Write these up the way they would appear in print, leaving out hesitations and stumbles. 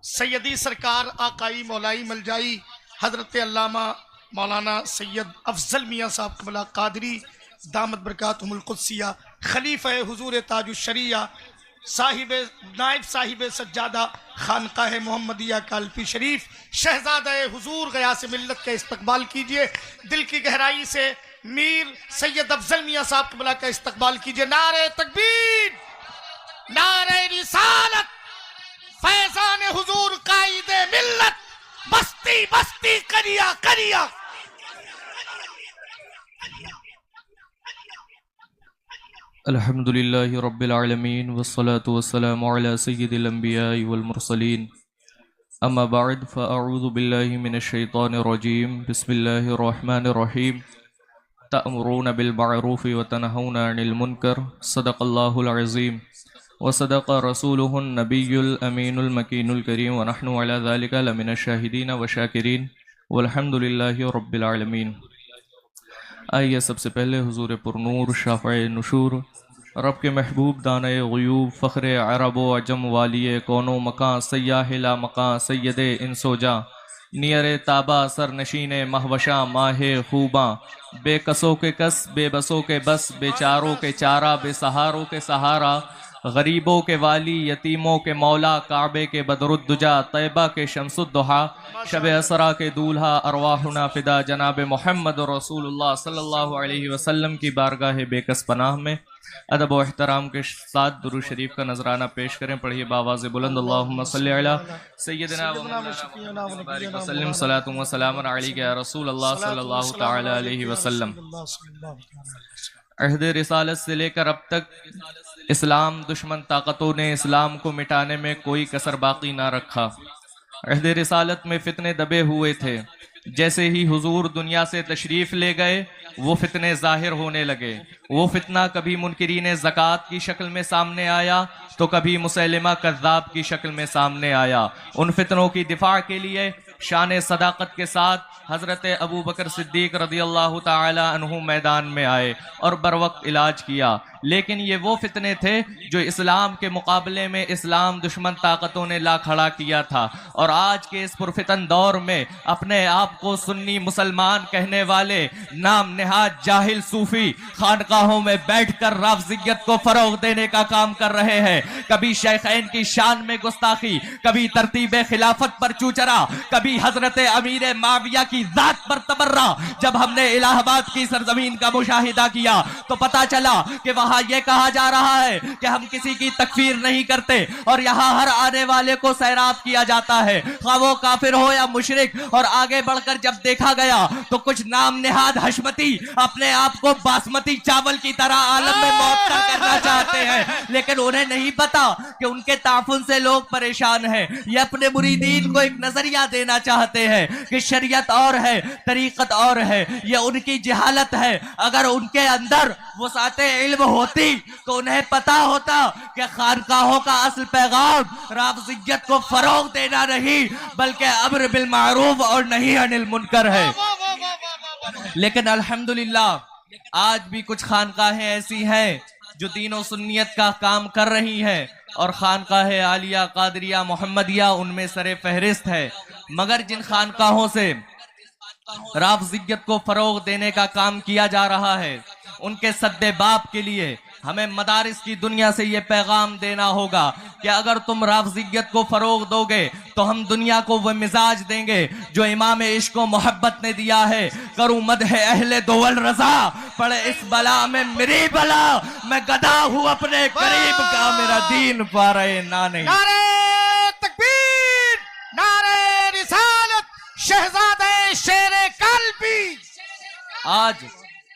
सैयदी सरकार आकाई मौलाई मलजाई हजरत अल्लामा मौलाना सैयद अफजल मियाँ साहब कमला कादरी दामद बरकातुहुल कुद्सिया खलीफा हुजूर ताजुश्शरिया साहिब नायब साहिब सज्जादा खानकाह मोहम्मदिया कालपी शरीफ शहजादा हुजूर गयास मिल्लत का इस्तकबाल कीजिए। दिल की गहराई से मीर सैयद अफजल मियाँ साहब कमला का इस्तकबाल कीजिए। नारे तकबीर, नारे रिसालत, फैजान हुजूर कायदे मिल्लत, बस्ती बस्ती करिया करिया। अल्हम्दुलिल्लाहि रब्बिल आलमीन वस्सलातु वस्सलामु अला सय्यिदिल अंबियाइ वल मुरसलीन अम्मा बअद फ़अऊज़ु बिल्लाहि मिनश शैतानिर रजीम बिस्मिल्लाहिर रहमानिर रहीम तअमुरूना बिल मअरूफ़ि व तनहौना अनिल मुनकर सदक़ल्लाहुल अज़ीम व सदक़ रसूलुहुन नबियुल अमीनुल मकीनुल करीम व नहनु अला ज़ालिका लमिनश शाहिदीन व शाकिरीन वल्हम्दुलिल्लाहि रब्बिल आलमीन। आइए सबसे पहले हुजूर पुरनूर शाफ़ए नुशूर रब के महबूब दाने ग़ुयूब फ़ख्र अरब व अजम वालिए कौनो मकां सय्याहिला मकां सैयदे इंसोजा नियर ताबा सर नशीन महवशा माहे खूबा बेकसों के कस बेबसों के बस बेचारों के चारा बेसहारों के सहारा गरीबों के वाली यतीमों के मौला काबे के बदरुद्दुजा तैबा के शमसुद्दुहा शब असरा के दूल्हा अरवाहुना फिदा जनाब मोहम्मद रसूलुल्लाह सल्लल्लाहु अलैहि वसल्लम की बारगाह बेकस पनाह में अदब व एहतराम के साथ दुरूद शरीफ का नजराना पेश करें। पढ़िए बावाज़ बुलंद अल्लाहुम्मा सल्लि अला सय्यिदिना व मौलाना मुहम्मद व सल्लिम सलातु व सलाम अलैका या रसूल अल्लाह सल्लल्लाहु तआला अलैहि वसल्लम। अहद रिसालत से लेकर अब तक इस्लाम दुश्मन ताकतों ने इस्लाम को मिटाने में कोई कसर बाकी ना रखा। अहद रिसालत में फितने दबे हुए थे। जैसे ही हुजूर दुनिया से तशरीफ ले गए वो फितने जाहिर होने लगे। वो फितना कभी मुनकिरीन ज़कात की शक्ल में सामने आया तो कभी मुसैलिमा कज़्ज़ाब की शक्ल में सामने आया। उन फितनों की दिफा के लिए शान सदाकत के साथ हज़रत अबू बकर सिद्दीक रज़ियल्लाहु ताला अन्हु मैदान में आए और बर वक्त इलाज किया। लेकिन ये वो फितने थे जो इस्लाम के मुकाबले में इस्लाम दुश्मन ताकतों ने ला खड़ा किया था। और आज के इस पुरफितन दौर में अपने आप को सुन्नी मुसलमान कहने वाले नाम नेहाद जाहिल सूफी खानकाहों में बैठकर राफ़ज़ियत को फरोग देने का काम कर रहे हैं। कभी शेखैन की शान में गुस्ताखी, कभी तरतीब खिलाफत पर चूचरा, कभी हजरत अमीर माविया की जात पर तबर्रा। जब हमने इलाहाबाद की सरजमीन का मुशाहिदा किया तो पता चला कि वहां यह कहा जा रहा है कि हम किसी की तकफीर नहीं करते और यहाँ हर आने वाले को सैराब किया जाता है, खा वो काफिर हो या मुशरिक। और आगे बढ़कर जब देखा गया तो कुछ नाम नेहाद हशमती अपने आप को बासमती चावल की तरह आलम में मौत करना चाहते हैं, लेकिन उन्हें नहीं पता कि उनके ताफुन से लोग परेशान हैं। ये अपने मुरीदीन को एक नजरिया देना चाहते हैं कि शरीयत और है, तरीकत और है। ये उनकी जहालत है। अगर उनके अंदर वो साते इल्म होती तो उन्हें पता होता कि खानकाहों का असल पैगाम राफ़ज़ियत को फरोग देना नहीं बल्कि अम्र बिल मारूफ और नही अनिल मुनकर है। लेकिन अल्हम्दुलिल्लाह आज भी कुछ खानकाहें ऐसी हैं जो दीन सुन्नियत का काम कर रही हैं और खानकाह आलिया कादरिया मोहम्मदिया उनमें सरे फहरिस्त है। मगर जिन खानकाहों से राफ़ज़ियत को फरोग देने का काम किया जा रहा है उनके सद्दे बाप के लिए हमें मदारिस की दुनिया से ये पैगाम देना होगा कि अगर तुम राफ़ज़ियत को फरोग दोगे तो हम दुनिया को वह मिजाज देंगे जो इमाम इश्क व मोहब्बत ने दिया है। करूँ मदह अहले दोवल रजा, पड़े इस बला में मेरी बला, मैं गदा हूँ अपने करीब का, मेरा दीन पा रहे ना नहीं। नारे तकबीर, नारे रिसालत, शहजादे शेरे कल्बी। आज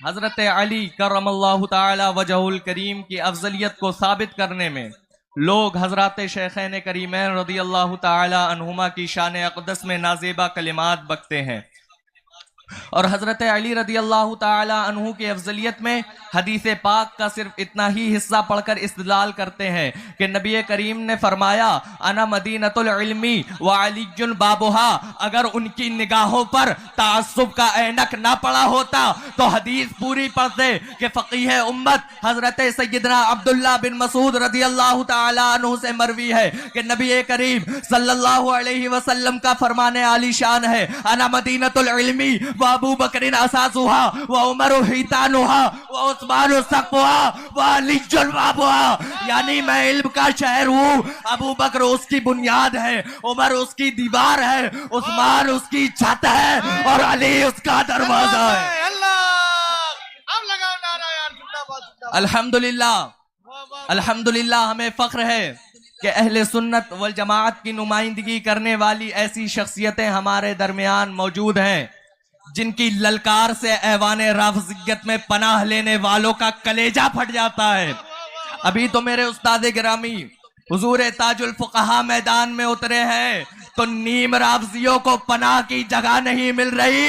हजरत अली करमल्लाहु ताला वजहुल करीम की अफजलियत को साबित करने में लोग हजरत शेखैन करीमैन रज़ियल्लाहु ताला अन्हुमा की शान अक़दस में नाज़ेबा कलिमात बकते हैं। और हजरत अली रदी अल्लाह ताला अन्हु की अफजलियत में हदीस पाक का सिर्फ इतना ही हिस्सा पढ़कर इस्तिदलाल करते हैं कि नबी करीम ने फरमाया अना मदीनतुल इल्मी व अलीजुल बाबुहा। अगर उनकी निगाहों पर ताअस्सुब का ऐनक ना पड़ा होता तो हदीस पूरी पढ़ते कि फकीह उम्मत हजरत सैयदना अब्दुल्ला बिन मसूद रदी अल्लाह ताला अन्हु से मरवी है कि नबी करीम सल्लल्लाहु अलैहि वसल्लम का फरमाने आली शान है अना मदीनतुल इल्मी व अबू बकरिन असासुहा व उमर हितानुहा व उस्मान सक़्फ़ुहा व अलीजुल बाबुहा। यानी मैं इल्म का शहर हूँ, अबू बकर उसकी बुनियाद है, उमर उसकी दीवार है, उस्मान उसकी छत है और अली उसका दरवाजा है। अब लगाओ नारा यार, जिंदाबाद जिंदाबाद। अल्हम्दुलिल्लाह अल्हम्दुलिल्लाह हमें फख्र है कि अहले सुन्नत वल जमाअत की नुमाइंदगी करने वाली ऐसी शख्सियतें हमारे दरमियान मौजूद हैं जिनकी ललकार से ऐवाने राफिजियत में पनाह लेने वालों का कलेजा फट जाता है। अभी तो मेरे उस्ताद गिरामी हुजूर ताजुल फुक़हा मैदान में उतरे हैं तो नीम राफजियों को पनाह की जगह नहीं मिल रही।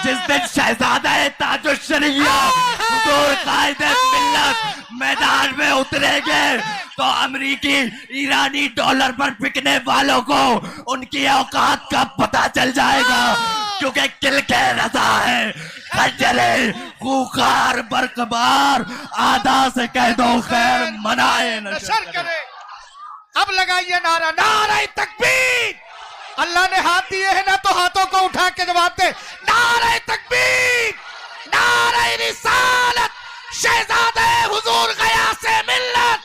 जिस दिन शहजादा ताजुल शरिया हुजूर कायदे मिल्लत मैदान में उतरेंगे तो अमरीकी ईरानी डॉलर पर बिकने वालों को उनकी औकात का पता चल जाएगा, क्योंकि किल के रजा है खंजरे खूंखार बरकबार आधा से कह दो खैर मनाए नशर करे। अब लगाइए नारा, नारा तकबीर। अल्लाह ने हाथ दिए हैं ना तो हाथों को उठा के जवाब दे, नारा तकबीर, नारा रिसालत, शहजादे हुजूर गयासे मिल्लत,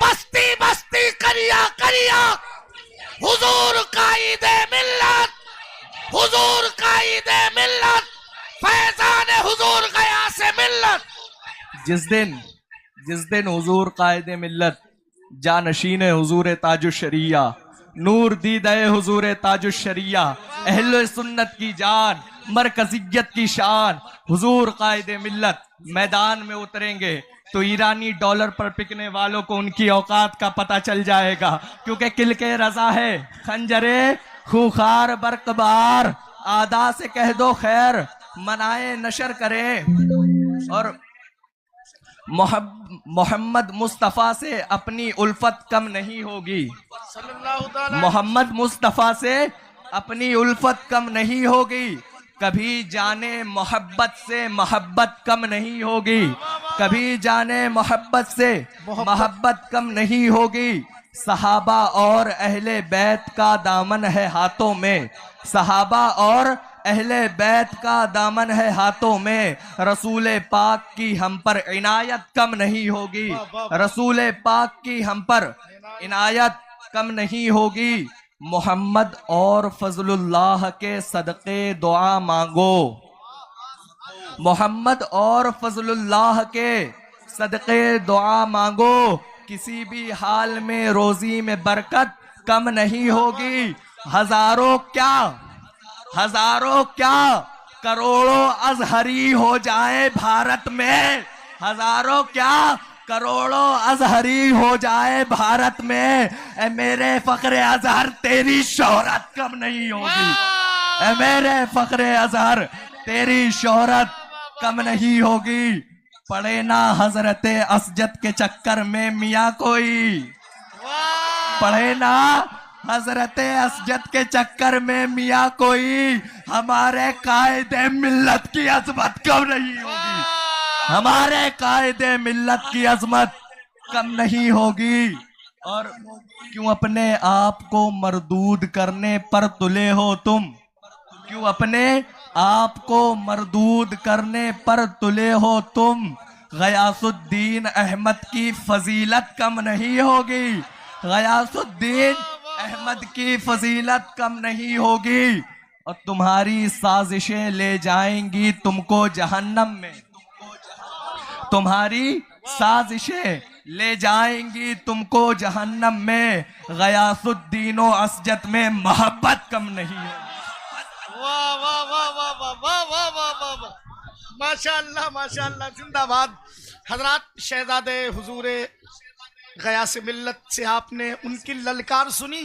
बस्ती बस्ती करिया करिया, हुजूर कायदे मिल्लत, हुजूर कायदे मिल्लत, फैजान हुजूर गयासे मिल्लत। जिस दिन हुजूर कायदे मिल्लत जानशीन हुजूर ताजुश शरिया नूर दीदे हुजूर ताजुश शरिया अहले सुन्नत की जान मरकजियत की शान हुजूर कायदे मिल्लत मैदान में उतरेंगे तो ईरानी डॉलर पर बिकने वालों को उनकी औकात का पता चल जाएगा, क्योंकि किल के रजा है खंजरे खूंखार बरकबार आदा से कह दो खैर मनाए नशर करें। और मोहम्मद मुस्तफ़ा से अपनी उल्फत कम नहीं होगी, मोहम्मद मुस्तफ़ा से अपनी उल्फत कम नहीं होगी, कभी जाने मोहब्बत से मोहब्बत कम नहीं होगी, कभी जाने मोहब्बत से मोहब्बत कम नहीं होगी। सहाबा और अहले बैत का दामन है हाथों में, सहाबा और अहले बैत का दामन है हाथों में, रसूल पाक की हम पर इनायत कम नहीं होगी, रसूल पाक की हम पर इनायत कम नहीं होगी। मोहम्मद और फजलुल्लाह के सदक़े दुआ मांगो, मोहम्मद और फजलुल्लाह के सदक़े दुआ मांगो, किसी भी हाल में रोजी में बरकत कम नहीं होगी। हजारों क्या करोड़ों अजहरी हो जाए भारत में, हजारों क्या करोड़ों अजहरी हो जाए भारत में, ए मेरे फखरे अजहर तेरी शोहरत कम नहीं होगी, ए मेरे फखरे अजहर तेरी शोहरत कम नहीं होगी। पड़े ना हजरत असजद के चक्कर में मियाँ कोई, पड़े ना हजरत असजद के चक्कर में मियाँ कोई, हमारे कायदे मिल्लत की अजमत कम नहीं होगी, हमारे कायदे मिल्लत की अजमत कम नहीं होगी। और क्यों अपने आप को मरदूद करने पर तुले हो तुम, क्यों अपने आप को मरदूद करने पर तुले हो तुम, गयासुद्दीन अहमद की फजीलत कम नहीं होगी, गयासुद्दीन अहमद की फजीलत कम नहीं होगी। और तुम्हारी साजिशें ले जाएंगी तुमको जहन्नम में, तुम्हारी साजिशें ले जाएंगी तुमको जहन्नम में, गयासुद्दीन असजद में मोहब्बत कम नहीं होगी। वाह वाह वाह वाह वाह वाह वाह वाह वाह वाह, माशाअल्लाह माशाअल्लाह, जिंदाबाद। हजरात, शहजादे हुजूर गयास मिल्लत से आपने उनकी ललकार सुनी।